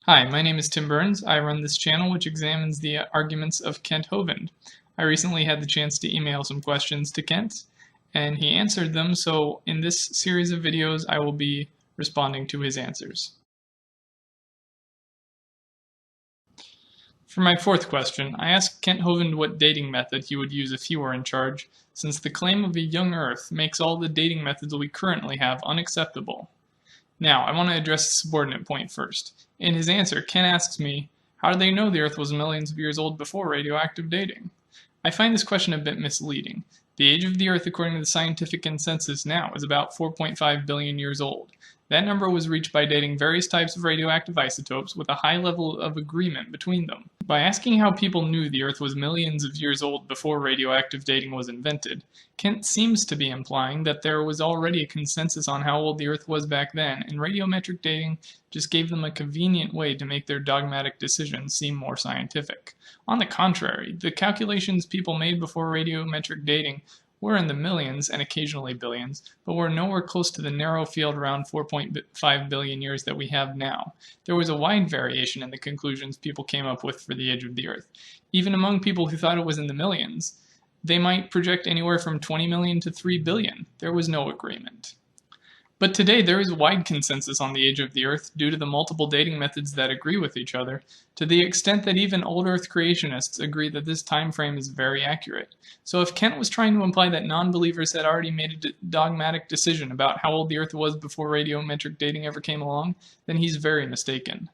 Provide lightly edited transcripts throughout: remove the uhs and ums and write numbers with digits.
Hi, my name is Tim Burns. I run this channel which examines the arguments of Kent Hovind. I recently had the chance to email some questions to Kent, and he answered them, so in this series of videos I will be responding to his answers. For my fourth question, I asked Kent Hovind what dating method he would use if he were in charge, since the claim of a young Earth makes all the dating methods we currently have unacceptable. Now, I want to address the subordinate point first. In his answer, Ken asks me, how do they know the Earth was millions of years old before radioactive dating? I find this question a bit misleading. The age of the Earth according to the scientific consensus now is about 4.5 billion years old. That number was reached by dating various types of radioactive isotopes with a high level of agreement between them. By asking how people knew the Earth was millions of years old before radioactive dating was invented, Kent seems to be implying that there was already a consensus on how old the Earth was back then, and radiometric dating just gave them a convenient way to make their dogmatic decisions seem more scientific. On the contrary, the calculations people made before radiometric dating were in the millions and occasionally billions, but were nowhere close to the narrow field around 4.5 billion years that we have now. There was a wide variation in the conclusions people came up with for the age of the Earth. Even among people who thought it was in the millions, they might project anywhere from 20 million to 3 billion. There was no agreement. But today there is wide consensus on the age of the Earth due to the multiple dating methods that agree with each other, to the extent that even old Earth creationists agree that this time frame is very accurate. So if Kent was trying to imply that non-believers had already made a dogmatic decision about how old the Earth was before radiometric dating ever came along, then he's very mistaken.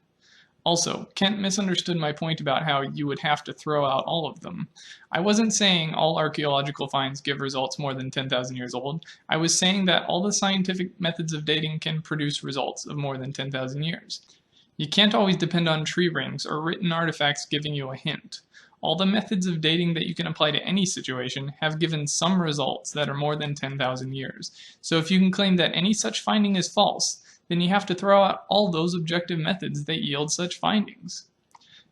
Also, Kent misunderstood my point about how you would have to throw out all of them. I wasn't saying all archaeological finds give results more than 10,000 years old. I was saying that all the scientific methods of dating can produce results of more than 10,000 years. You can't always depend on tree rings or written artifacts giving you a hint. All the methods of dating that you can apply to any situation have given some results that are more than 10,000 years. So if you can claim that any such finding is false, then you have to throw out all those objective methods that yield such findings.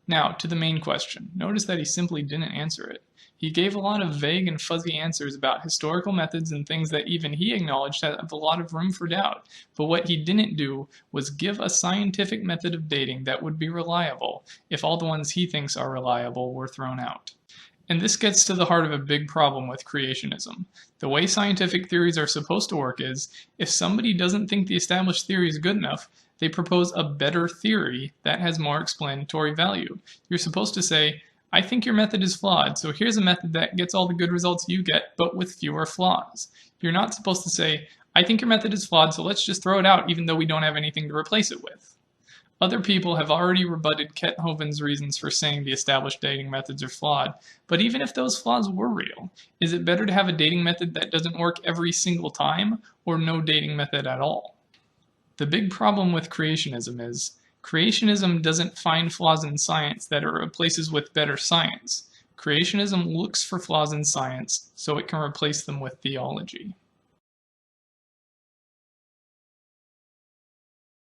Now, to the main question. Notice that he simply didn't answer it. He gave a lot of vague and fuzzy answers about historical methods and things that even he acknowledged have a lot of room for doubt, but what he didn't do was give a scientific method of dating that would be reliable if all the ones he thinks are reliable were thrown out. And this gets to the heart of a big problem with creationism. The way scientific theories are supposed to work is, if somebody doesn't think the established theory is good enough, they propose a better theory that has more explanatory value. You're supposed to say, I think your method is flawed, so here's a method that gets all the good results you get, but with fewer flaws. You're not supposed to say, I think your method is flawed, so let's just throw it out even though we don't have anything to replace it with. Other people have already rebutted Kent Hovind's reasons for saying the established dating methods are flawed, but even if those flaws were real, is it better to have a dating method that doesn't work every single time, or no dating method at all? The big problem with creationism is, creationism doesn't find flaws in science that it replaces with better science. Creationism looks for flaws in science so it can replace them with theology.